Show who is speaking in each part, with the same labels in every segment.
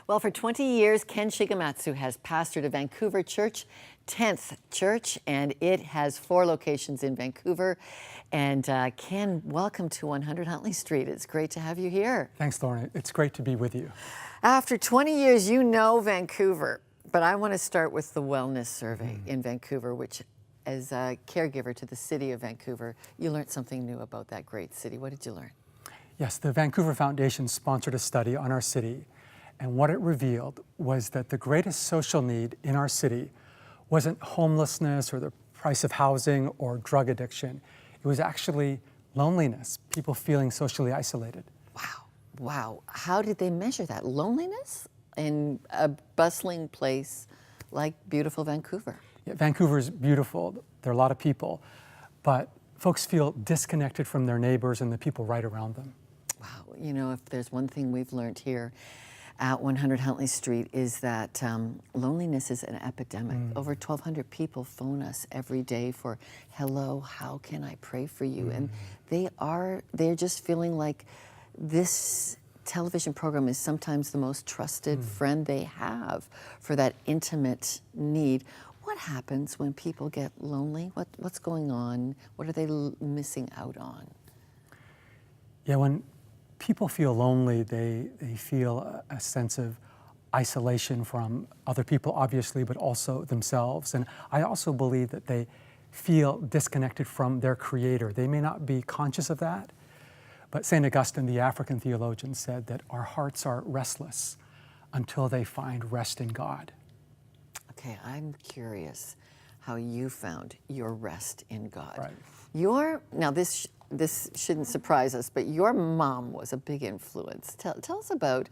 Speaker 1: Well, for 20 years, Ken Shigematsu has pastored a Vancouver church, 10th Church, and it has 4 locations in Vancouver. And Ken, welcome to 100 Huntley Street. It's great to have you here.
Speaker 2: Thanks, Lauren. It's great to be with you.
Speaker 1: After 20 years, you know Vancouver, but I want to start with the wellness survey in Vancouver, which as a caregiver to the city of Vancouver, you learned something new about that great city. What did you learn?
Speaker 2: Yes, the Vancouver Foundation sponsored a study on our city, and what it revealed was that the greatest social need in our city wasn't homelessness or the price of housing or drug addiction. It was actually loneliness, people feeling socially isolated.
Speaker 1: Wow. Wow. How did they measure that? Loneliness in a bustling place like beautiful Vancouver?
Speaker 2: Yeah, Vancouver's beautiful. There are a lot of people, but folks feel disconnected from their neighbors and the people right around them.
Speaker 1: Wow. You know, if there's one thing we've learned here at 100 Huntley Street is that loneliness is an epidemic. Over 1,200 people phone us every day for, hello, how can I pray for you? And they're just feeling like this television program is sometimes the most trusted friend they have for that intimate need. What happens when people get lonely? What's going on? What are they missing out on?
Speaker 2: Yeah, when people feel lonely, they feel a sense of isolation from other people, obviously, but also themselves. And I also believe that they feel disconnected from their Creator. They may not be conscious of that, but St. Augustine, the African theologian, said that our hearts are restless until they find rest in God.
Speaker 1: Okay, I'm curious how you found your rest in God.
Speaker 2: Right.
Speaker 1: Now this shouldn't surprise us, but your mom was a big influence. Tell us about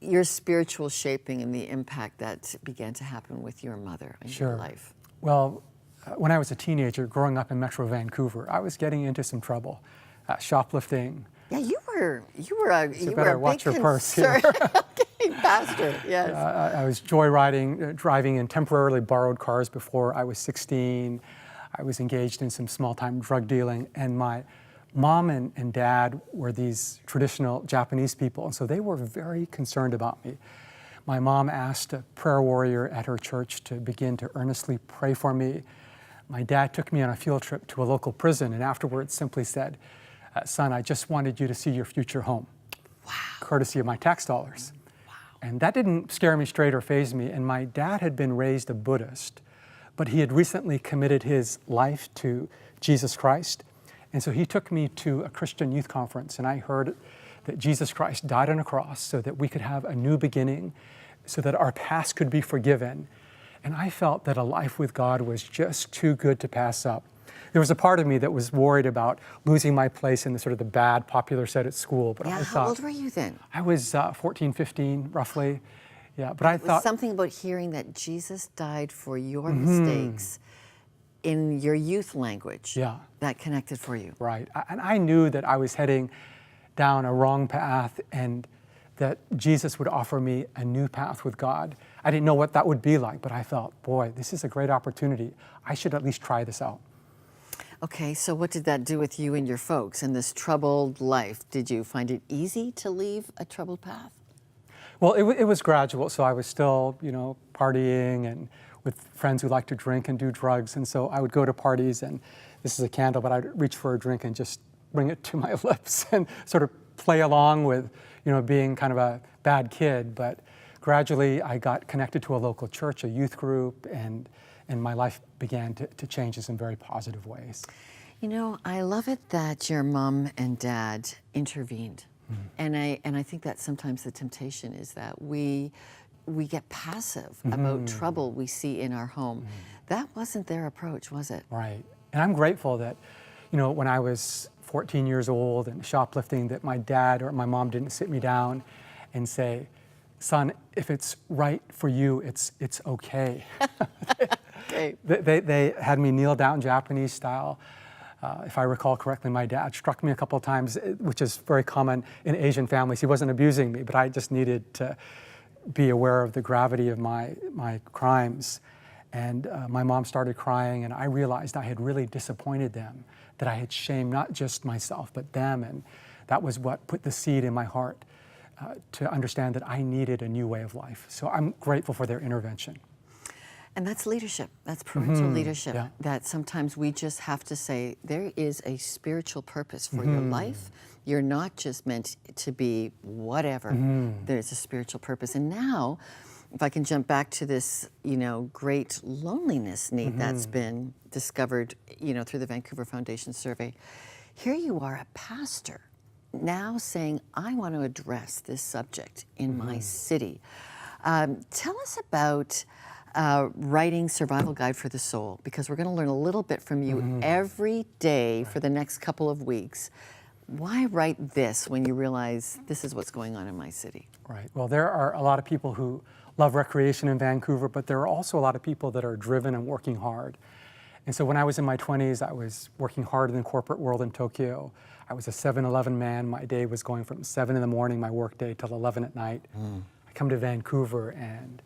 Speaker 1: your spiritual shaping and the impact that began to happen with your mother in your life.
Speaker 2: Well, when I was a teenager growing up in Metro Vancouver, I was getting into some trouble, shoplifting.
Speaker 1: Yeah, you were a
Speaker 2: better watch your purse here.
Speaker 1: Pastor, yes.
Speaker 2: I was joyriding, driving in temporarily borrowed cars before I was 16. I was engaged in some small-time drug dealing, and my mom and dad were these traditional Japanese people, and so they were very concerned about me. My mom asked a prayer warrior at her church to begin to earnestly pray for me. My dad took me on a field trip to a local prison, and afterwards simply said, son, I just wanted you to see your future home.
Speaker 1: Wow.
Speaker 2: Courtesy of my tax dollars.
Speaker 1: Wow.
Speaker 2: And that didn't scare me straight or faze me, and my dad had been raised a Buddhist, but he had recently committed his life to Jesus Christ. And so he took me to a Christian youth conference, and I heard that Jesus Christ died on a cross so that we could have a new beginning, so that our past could be forgiven. And I felt that a life with God was just too good to pass up. There was a part of me that was worried about losing my place in the sort of the bad popular set at school. But I thought,
Speaker 1: how old were you then?
Speaker 2: I was 14, 15, roughly. Yeah, but I thought
Speaker 1: something about hearing that Jesus died for your mistakes in your youth language.
Speaker 2: Yeah.
Speaker 1: That connected for you.
Speaker 2: Right, and I knew that I was heading down a wrong path and that Jesus would offer me a new path with God. I didn't know what that would be like, but I felt, boy, this is a great opportunity. I should at least try this out.
Speaker 1: Okay, so what did that do with you and your folks in this troubled life? Did you find it easy to leave a troubled path?
Speaker 2: Well, it was gradual, so I was still, partying and with friends who like to drink and do drugs, and so I would go to parties, and this is a candle, but I'd reach for a drink and just bring it to my lips and sort of play along with, being kind of a bad kid. But gradually, I got connected to a local church, a youth group, and my life began to change in some very positive ways.
Speaker 1: I love it that your mom and dad intervened. And I think that sometimes the temptation is that we get passive about trouble we see in our home. That wasn't their approach, was it?
Speaker 2: Right. And I'm grateful that, when I was 14 years old and shoplifting, that my dad or my mom didn't sit me down and say, son, if it's right for you, it's okay.
Speaker 1: Okay.
Speaker 2: They had me kneel down Japanese style. If I recall correctly, my dad struck me a couple of times, which is very common in Asian families. He wasn't abusing me, but I just needed to be aware of the gravity of my crimes. And my mom started crying, and I realized I had really disappointed them, that I had shamed not just myself, but them. And that was what put the seed in my heart to understand that I needed a new way of life. So I'm grateful for their intervention.
Speaker 1: And that's leadership. That's parental leadership.
Speaker 2: Yeah.
Speaker 1: That sometimes we just have to say, there is a spiritual purpose for your life. You're not just meant to be whatever. There's a spiritual purpose. And now, if I can jump back to this, great loneliness need that's been discovered, through the Vancouver Foundation survey. Here you are, a pastor, now saying, I want to address this subject in my city. Tell us about writing Survival Guide for the Soul, because we're going to learn a little bit from you every day for the next couple of weeks. Why write this when you realize this is what's going on in my city?
Speaker 2: Right. Well, there are a lot of people who love recreation in Vancouver, but there are also a lot of people that are driven and working hard. And so when I was in my 20s, I was working hard in the corporate world in Tokyo. I was a 7-Eleven man. My day was going from 7 in the morning, my work day, till 11 at night. I come to Vancouver and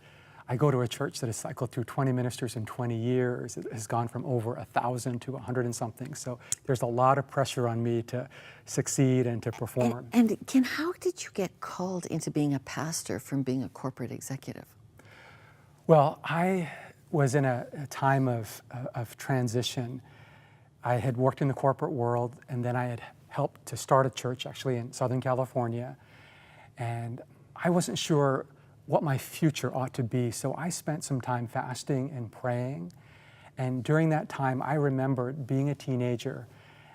Speaker 2: I go to a church that has cycled through 20 ministers in 20 years. It has gone from over 1,000 to 100 and something. So there's a lot of pressure on me to succeed and to perform.
Speaker 1: And Ken, how did you get called into being a pastor from being a corporate executive?
Speaker 2: Well, I was in a time of transition. I had worked in the corporate world, and then I had helped to start a church actually in Southern California. And I wasn't sure what my future ought to be. So I spent some time fasting and praying. And during that time, I remembered being a teenager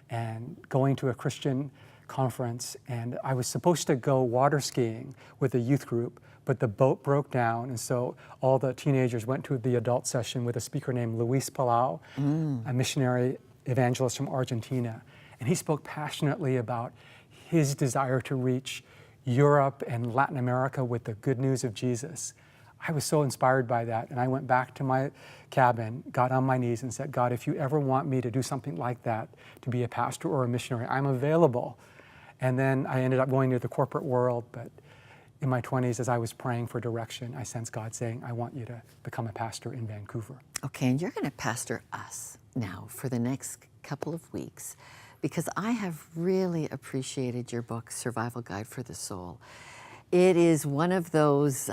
Speaker 2: and going to a Christian conference. And I was supposed to go water skiing with a youth group, but the boat broke down. And so all the teenagers went to the adult session with a speaker named Luis Palau, a missionary evangelist from Argentina. And he spoke passionately about his desire to reach Europe and Latin America with the good news of Jesus. I was so inspired by that, and I went back to my cabin, got on my knees and said, God, if you ever want me to do something like that, to be a pastor or a missionary, I'm available. And then I ended up going to the corporate world, but in my 20s, as I was praying for direction, I sensed God saying, I want you to become a pastor in Vancouver.
Speaker 1: Okay, and you're going to pastor us now for the next couple of weeks, because I have really appreciated your book, Survival Guide for the Soul. It is one of those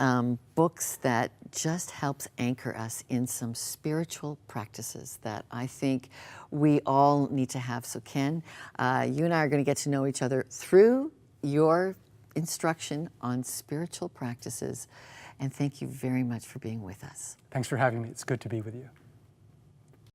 Speaker 1: books that just helps anchor us in some spiritual practices that I think we all need to have. So Ken, you and I are going to get to know each other through your instruction on spiritual practices. And thank you very much for being with us.
Speaker 2: Thanks for having me. It's good to be with you.